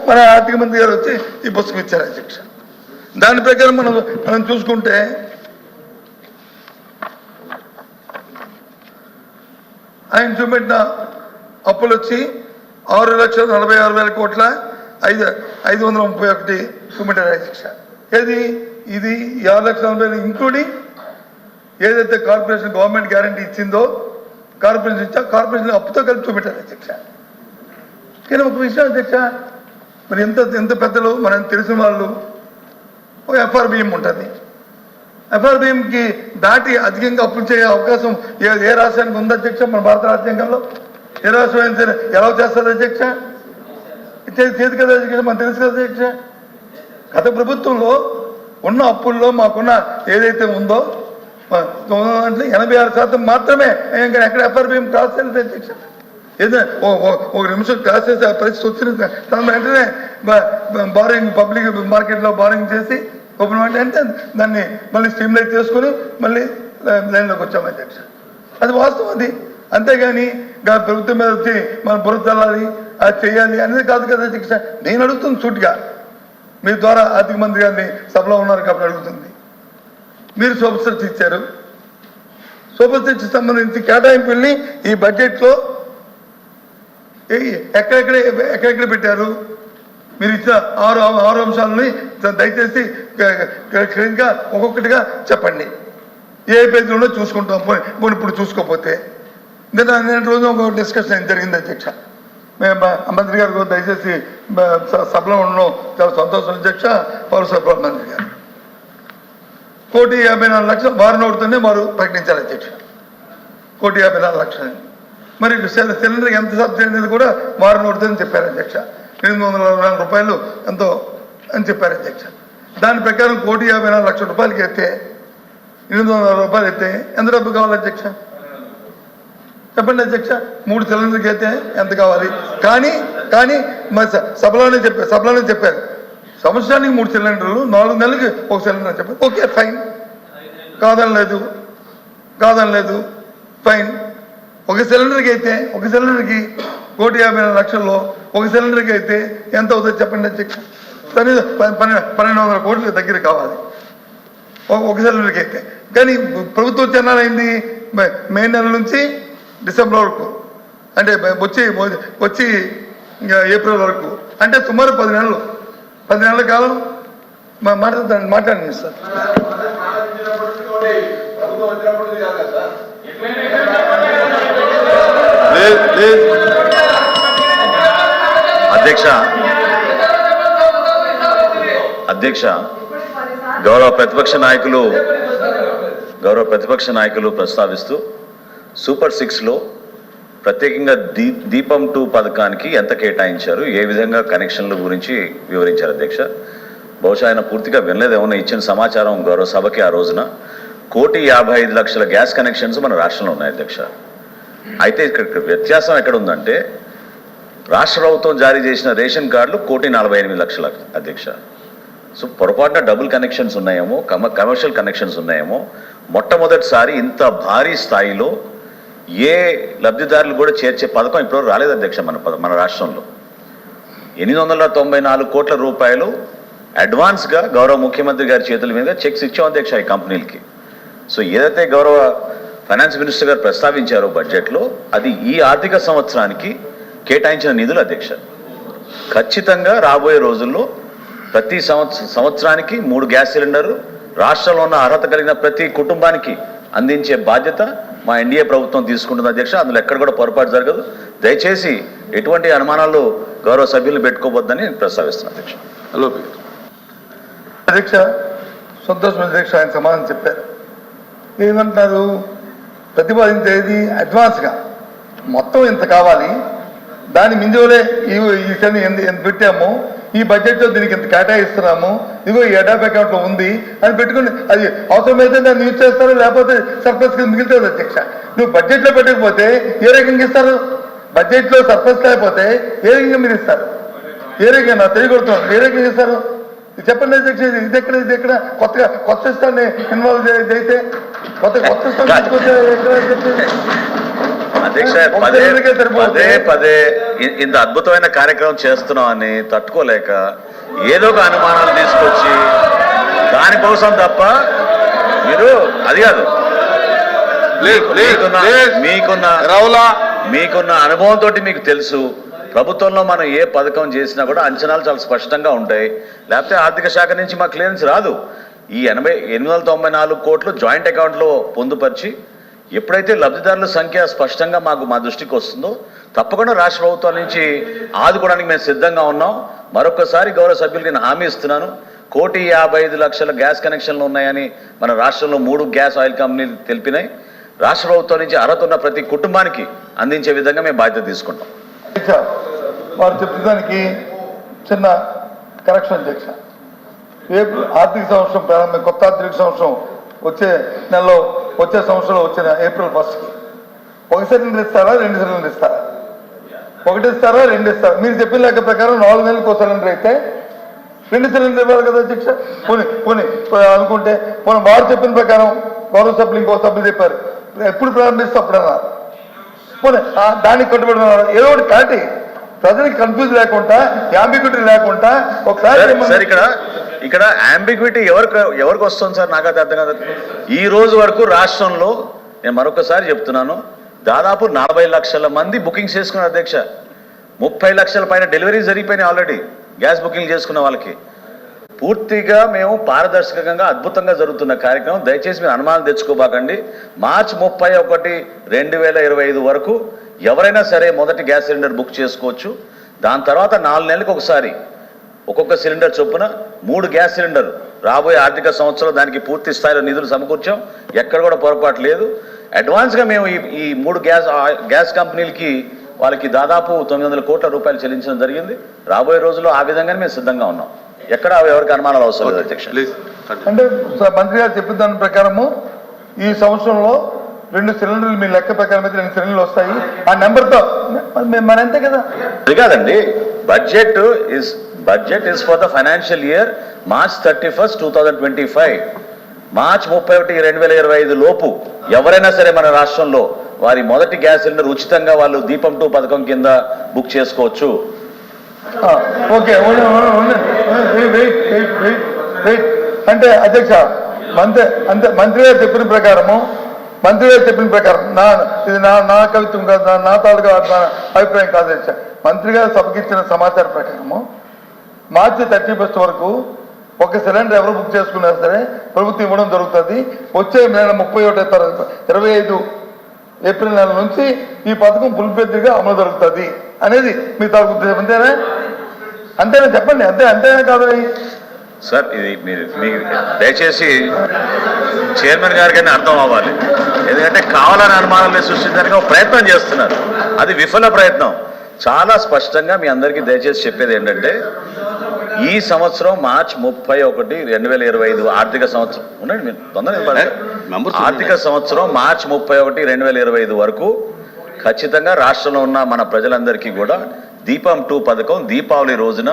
మన ఆర్థిక మంత్రి గారు వచ్చి ఈ పుస్తకం ఇచ్చారు అధ్యక్ష. దాని ప్రకారం మనం చూసుకుంటే ఆయన చూపెట్టిన అప్పులు వచ్చి 6,46,000 కోట్ల 531 చూపెట్టారు అధ్యక్ష. ఏది ఇది 6,40,000 ఇంక్లూడింగ్ ఏదైతే కార్పొరేషన్ గవర్నమెంట్ గ్యారంటీ ఇచ్చిందో కార్పొరేషన్ ఇచ్చా కార్పొరేషన్ అప్పుతో కలిపి చూపెట్టారు అధ్యక్ష. కానీ ఒక విషయం అధ్యక్ష, మరి ఎంత పెద్దలు మనం తెలిసిన వాళ్ళు ఒక ఎఫ్ఆర్బిఎం ఉంటుంది. ఎఫ్ఆర్బిఎంకి దాటి అధికంగా అప్పులు చేసే అవకాశం ఏ రాష్ట్రానికి ఉంది అధ్యక్ష? మన భారత రాజ్యాంగంలో ఏ రాష్ట్రం అయినా సరే ఎలా చేస్తుంది అధ్యక్ష? చేతి కదా అధ్యక్ష, మనకు తెలుసు కదా అధ్యక్ష. గత ప్రభుత్వంలో ఉన్న అప్పుల్లో మాకున్న ఏదైతే ఉందో అంటే 86% మాత్రమే. ఇంకా ఎక్కడ ఎఫ్ఆర్బిఎం క్రాస్ చేయలేదు అధ్యక్ష. ఏదైనా ఒక నిమిషం క్రాస్ చేసే పరిస్థితి వచ్చిన తన వెంటనే బారింగ్ పబ్లిక్ మార్కెట్లో బారింగ్ చేసి ఓపెన్ అంటే దాన్ని మళ్ళీ స్ట్రీమ్లైన్ చేసుకుని మళ్ళీ లైన్లోకి వచ్చాము అధ్యక్ష. అది వాస్తవం. అది అంతేగాని ప్రభుత్వం మీద వచ్చి మనం బురద చల్లాలి అది చేయాలి అనేది కాదు కదా అధ్యక్ష. నేను అడుగుతుంది సూటిగా, మీ ద్వారా ఆర్థిక మంత్రి గారిని సభలో ఉన్నారు కాబట్టి అడుగుతుంది. మీరు సూపర్ సిక్స్ ఇచ్చారు, సూపర్ సిక్స్ సంబంధించి కేటాయింపుల్ని ఈ బడ్జెట్లో ఎక్కడెక్కడ పెట్టారు? మీరు ఇచ్చిన ఆరు అంశాలని దయచేసి క్లియర్గా ఒక్కొక్కటిగా చెప్పండి. ఏ పేజీలోనో చూసుకుంటాం. పోనీ ఇప్పుడు చూసుకోకపోతే నిన్న రోజు ఒక డిస్కషన్ జరిగింది అధ్యక్ష. మంత్రి గారు దయచేసి సభలో ఉండడం చాలా సంతోషం అధ్యక్ష. పౌర సరఫరాల మంత్రి గారు 1,54,00,000 వారి నోటితోనే వారు ప్రకటించారు అధ్యక్ష. 1,54,00,000. మరి సిలిండర్కి ఎంత సబ్సిడీ అనేది కూడా వారి నోటితోనే చెప్పారు అధ్యక్ష. 824 రూపాయలు ఎంతో అని చెప్పారు అధ్యక్ష. దాని ప్రకారం 1,54,00,000 రూపాయలకి అయితే 800 రూపాయలు అయితే ఎంత డబ్బు కావాలి అధ్యక్ష? చెప్పండి అధ్యక్ష. 3 సిలిండర్కి అయితే ఎంత కావాలి? కానీ మరి సభలోనే చెప్పారు సంవత్సరానికి 3 సిలిండర్లు, 4 నెలలకి 1 సిలిండర్ చెప్పారు. ఓకే ఫైన్, కాదనలేదు ఫైన్. ఒక సిలిండర్కి 1,54,00,000లో 1 సిలిండర్కి అయితే ఎంత అవుతుంది చెప్పండి అధ్యక్ష? 1,200 కోట్ల దగ్గర కావాలి 1 సిలిండర్కి అయితే. కానీ ప్రభుత్వం చెన్నాలైంది మే నెల నుంచి డిసెంబర్ వరకు, అంటే వచ్చి ఏప్రిల్ వరకు, అంటే సుమారు 10 నెలల కాలం మాట్లాడండి సార్. అధ్యక్ష గౌరవ ప్రతిపక్ష నాయకులు ప్రస్తావిస్తూ సూపర్ 6లో ప్రత్యేకంగా దీపం 2 పథకానికి ఎంత కేటాయించారు, ఏ విధంగా కనెక్షన్ల గురించి వివరించారు అధ్యక్ష. బహుశా ఆయన పూర్తిగా వినలేదేమన్నా. ఇచ్చిన సమాచారం గౌరవ సభకి ఆ రోజున 1,55,00,000 గ్యాస్ కనెక్షన్స్ మన రాష్ట్రంలో ఉన్నాయి అధ్యక్ష. అయితే ఇక్కడ వ్యత్యాసం ఎక్కడ ఉందంటే రాష్ట్ర ప్రభుత్వం జారీ చేసిన రేషన్ కార్డులు 1,48,00,000 అధ్యక్ష. సో పొరపాటున డబుల్ కనెక్షన్స్ ఉన్నాయేమో, కమర్షియల్ కనెక్షన్స్ ఉన్నాయేమో. మొట్టమొదటిసారి ఇంత భారీ స్థాయిలో ఏ లబ్ధిదారులు కూడా చేర్చే పథకం ఇప్పుడు రాలేదు అధ్యక్ష మన రాష్ట్రంలో. 894 కోట్ల రూపాయలు అడ్వాన్స్గా గౌరవ ముఖ్యమంత్రి గారి చేతుల మీదుగా చెక్స్ ఇచ్చాం అధ్యక్ష ఈ కంపెనీలకి. సో ఏదైతే గౌరవ ఫైనాన్స్ మినిస్టర్ గారు ప్రస్తావించారో బడ్జెట్లో, అది ఈ ఆర్థిక సంవత్సరానికి కేటాయించిన నిధులు అధ్యక్ష. ఖచ్చితంగా రాబోయే రోజుల్లో ప్రతి సంవత్సరానికి 3 గ్యాస్ సిలిండర్లు రాష్ట్రంలో ఉన్న అర్హత కలిగిన ప్రతి కుటుంబానికి అందించే బాధ్యత మా ఎన్డీఏ ప్రభుత్వం తీసుకుంటుంది అధ్యక్ష. అందులో ఎక్కడ కూడా పొరపాటు జరగదు. దయచేసి ఎటువంటి అనుమానాలు గౌరవ సభ్యులను పెట్టుకోవద్దని ప్రస్తావిస్తున్నాను అధ్యక్ష. హలో అధ్యక్ష, సంతోషం అధ్యక్ష. ఆయన సమాధానం చెప్పారు. ఏమంటారు? ప్రతిపాదించేది అడ్వాన్స్గా మొత్తం ఇంత కావాలి, దాని మింజోలే ఈ సరి ఎంత పెట్టాము, ఈ బడ్జెట్లో దీనికి ఎంత కేటాయిస్తున్నాము, ఇదిగో ఈ ఎడాప్ అకౌంట్లో ఉంది అని పెట్టుకుని అది అవసరమైతే దాన్ని యూజ్ చేస్తారు, లేకపోతే సర్ప్లస్ కింద మిగులుతుంది అధ్యక్ష. నువ్వు బడ్జెట్లో పెట్టకపోతే ఏ రకంగా ఇస్తారు? బడ్జెట్లో సర్ప్లస్ లేకపోతే ఏ రకంగా మీరు ఇస్తారు? ఏ రకంగా నా తెలియకొడుతున్నాను, ఏ రకంగా ఇస్తారు చెప్పండి అధ్యక్ష. ఇది ఎక్కడ కొత్త సిస్టాన్ని ఇన్వాల్వ్ చేస్తే కొత్త సిస్టమ్ తీసుకొస్తే ఎక్కడ చెప్పండి. అధ్యక్ష ఒక పదే సిలిండర్కే సరిపోతే పదే ఇంత అద్భుతమైన కార్యక్రమం చేస్తున్నామని తట్టుకోలేక ఏదో ఒక అనుమానాలు తీసుకొచ్చి దానికోసం తప్ప మీరు అది కాదు మీకున్న అనుభవంతో మీకు తెలుసు ప్రభుత్వంలో మనం ఏ పథకం చేసినా కూడా అంచనాలు చాలా స్పష్టంగా ఉంటాయి. లేకపోతే ఆర్థిక శాఖ నుంచి మా క్లియరెన్స్ రాదు. ఈ 894 కోట్లు జాయింట్ అకౌంట్లో పొందుపరిచి ఎప్పుడైతే లబ్ధిదారుల సంఖ్య స్పష్టంగా మా దృష్టికి వస్తుందో తప్పకుండా రాష్ట్ర ప్రభుత్వం నుంచి ఆదుకోవడానికి మేము సిద్ధంగా ఉన్నాం. మరొకసారి గౌరవ సభ్యులకి నేను హామీ ఇస్తున్నాను. 1,55,00,000 గ్యాస్ కనెక్షన్లు ఉన్నాయని మన రాష్ట్రంలో 3 గ్యాస్ ఆయిల్ కంపెనీలు తెలిపినాయి. రాష్ట్ర ప్రభుత్వం నుంచి అర్హత ఉన్న ప్రతి కుటుంబానికి అందించే విధంగా మేము బాధ్యత తీసుకుంటాం. వారు చెప్పేదానికి చిన్న కరెక్షన్ అధ్యక్ష. ఆర్థిక సంవత్సరం ప్రారంభం, కొత్త ఆర్థిక సంవత్సరం వచ్చే నెలలో, వచ్చే సంవత్సరంలో వచ్చిన ఏప్రిల్ 1కి 1 సిలిండర్ ఇస్తారా, 2 సిలిండర్ ఇస్తారా? 1 ఇస్తారా, 2 ఇస్తారా? మీరు చెప్పిన లెక్క ప్రకారం 4 నెలలకు 1 సిలిండర్ అయితే 2 సిలిండర్ ఇవ్వాలి కదా అధ్యక్ష. పోనీ అనుకుంటే వారు చెప్పిన ప్రకారం గౌరవ సభ్యులు ఇంకో సభ్యులు చెప్పారు ఎప్పుడు ప్రారంభిస్తే అప్పుడన్నా పోనీ దానికి కట్టుబడి ఏదో ఒకటి క్లారిటీ, ప్రజలకు కన్ఫ్యూజ్ లేకుండా, యాంబిగ్యూటీ లేకుండా ఒకసారి ఇక్కడ యాంబిగ్విటీ ఎవరికి వస్తుంది సార్? నాకు అది అర్థం కాదు. ఈ రోజు వరకు రాష్ట్రంలో నేను మరొకసారి చెప్తున్నాను, దాదాపు 40 లక్షల మంది బుకింగ్ చేసుకున్నారు అధ్యక్ష. 30 లక్షల పైన డెలివరీ జరిగిపోయినాయి ఆల్రెడీ గ్యాస్ బుకింగ్ చేసుకున్న వాళ్ళకి. పూర్తిగా మేము పారదర్శకంగా అద్భుతంగా జరుగుతున్న కార్యక్రమం. దయచేసి మీరు అనుమానాలు తెచ్చుకోబాకండి. మార్చి 31, 2025 వరకు ఎవరైనా సరే మొదటి గ్యాస్ సిలిండర్ బుక్ చేసుకోవచ్చు. దాని తర్వాత 4 నెలలకు ఒకసారి ఒక్కొక్క సిలిండర్ చొప్పున 3 గ్యాస్ సిలిండర్ రాబోయే ఆర్థిక సంవత్సరం దానికి పూర్తి స్థాయిలో నిధులు సమకూర్చాం. ఎక్కడ కూడా పొరపాటు లేదు. అడ్వాన్స్గా మేము ఈ 3 గ్యాస్ కంపెనీలకి వాళ్ళకి దాదాపు 900 కోట్ల రూపాయలు చెల్లించడం జరిగింది. రాబోయే రోజుల్లో ఆ విధంగానే మేము సిద్ధంగా ఉన్నాం. ఎక్కడ ఎవరికి అనుమానాలు అవసరం లేదు అధ్యక్ష. అంటే మంత్రి గారు చెప్పిన దాని ప్రకారము ఈ సంవత్సరంలో 2 సిలిండర్లు మీ లెక్క ప్రకారం అయితే 2 సిలిండర్లు వస్తాయి. ఆ నెంబర్తో మన అంతే కదా. అది కాదండి, budget is for the financial year March 31, 2025. మార్చి 31, 2025 లోపు ఎవరైనా సరే మన రాష్ట్రంలో వారి మొదటి గ్యాస్ సిలిండర్ ఉచితంగా వాళ్ళు దీపం 2 పథకం కింద బుక్ చేసుకోవచ్చు. ఓకే, అంటే అధ్యక్ష మంత్రి గారు చెప్పిన ప్రకారం ఇది నా కవిత్వం కాదు, నా తాలూకా అభిప్రాయం కాదు అధ్యక్ష. మంత్రి గారు సభకి ఇచ్చిన సమాచారం ప్రకారము మార్చి 31 వరకు 1 సిలిండర్ ఎవరు బుక్ చేసుకున్నా సరే ప్రభుత్వం ఇవ్వడం జరుగుతుంది. వచ్చే నెల 25 ఏప్రిల్ నెల నుంచి ఈ పథకం ఫుల్ఫెడ్గా అమలు జరుగుతుంది అనేది మీ తాలూకు ఉద్దేశం. అంతేనా చెప్పండి. అంతేనా కాదు సార్? ఇది మీరు దయచేసి చైర్మన్ గారికి అర్థం అవ్వాలి. ఎందుకంటే కావాలని అనుమానాలు సృష్టించడానికి ఒక ప్రయత్నం చేస్తున్నారు. అది విఫల ప్రయత్నం. చాలా స్పష్టంగా మీ అందరికీ దయచేసి చెప్పేది ఏంటంటే, ఈ సంవత్సరం మార్చి 31, 2025 ఆర్థిక సంవత్సరం ఉండండి, మీరు తొందరగా ఆర్థిక సంవత్సరం మార్చి 31, 2025 వరకు ఖచ్చితంగా రాష్ట్రంలో ఉన్న మన ప్రజలందరికీ కూడా దీపం 2 పథకం దీపావళి రోజున